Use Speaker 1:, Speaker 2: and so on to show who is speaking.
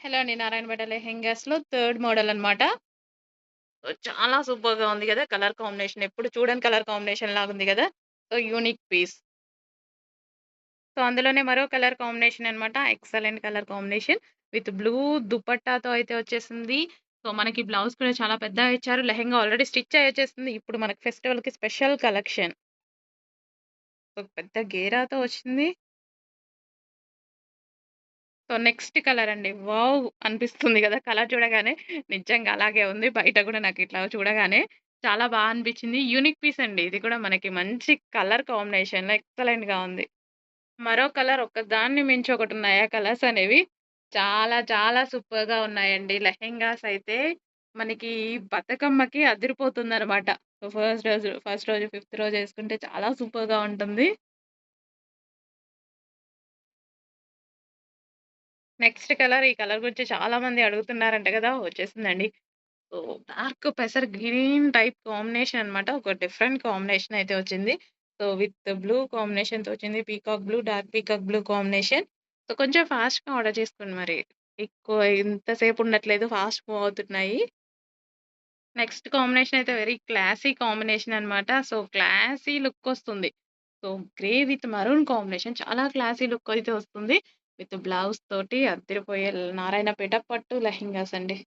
Speaker 1: Hello అండి. 'Narayanpet లెహెంగాస్‌లో' third model అన్నమాట. చాలా సూపర్‌గా ఉంది గదా! కలర్ కాంబినేషన్ ఎప్పుడు చూడని కలర్ కాంబినేషన్ లాగుంది గదా! So, unique piece. సో, అందులోనే మరో కలర్ కాంబినేషన్ అన్నమాట. Excellent colour combination with blue దుపట్టాతో అయితే వచ్చేసింది. సో, మనకి బ్లౌజ్ కూడా చాలా పెద్దగా ఇచ్చారు. లెహెంగా ఆల్రెడీ స్టిచ్ అయ్యి వచ్చేసింది. ఇప్పుడు మనకి ఫెస్టివల్‌కి స్పెషల్ కలెక్షన్. ఒక పెద్ద గేరాతో వచ్చింది. సో, నెక్స్ట్ కలర్ అండి. వావ్! అనిపిస్తుంది గదా! కలర్ చూడగానే నిజంగా అలాగే ఉంది. బయట గూడా నాకిట్లా చూడగానే చాలా అనిపించింది. యూనిక్ పీస్ అండి. ఇది కూడా మనకి మంచి కలర్ కాంబినేషన్‌లో ఎక్సలెంట్‌గా ఉంది. మరో కలర్ ఒకదాన్ని మించి ఒకటున్నాయి ఆ కలర్స్ అనేవి. చాలా చాలా సూపర్‌గా ఉన్నాయండి. లెహెంగాస్ అయితే మనకి బతుకమ్మకి అదిరిపోతుందనమాట. సో, ఫస్ట్ రోజు, ఫిఫ్త్ రోజు యేసుకుంటే చాలా సూపర్‌గా ఉంటుంది. నెక్స్ట్ కలర్ ఈ కలర్ గురించి చాలా మంది అడుగుతున్నారంట గదా! వచ్చేసిందండి. సో, డార్క్ పెసర్ గ్రీన్ టైప్ కాంబినేషన్ అన్నమాట. ఒక డిఫరెంట్ కాంబినేషన్ అయితే వచ్చింది. సో, విత్ బ్లూ కాంబినేషన్‌తో వచ్చింది. Peacock blue, dark peacock blue combination. So, కొంచెం ఫాస్ట్‌గా ఆర్డర్ చేసుకోండి మరి. ఎక్కువ ఇంతసేపు ఉండట్లేదు. ఫాస్ట్ మూవ్ అవుతున్నాయి. నెక్స్ట్ కాంబినేషన్ అయితే వెరీ క్లాసీ కాంబినేషన్ అన్నమాట. సో, క్లాసీ లుక్ వస్తుంది. So, grey with maroon combination చాలా క్లాసీ లుక్ అయితే వస్తుంది. విత్ బ్లౌజ్ తోటి అదిరిపోయే నారాయణపేట పట్టు లెహెంగాస్ అండి.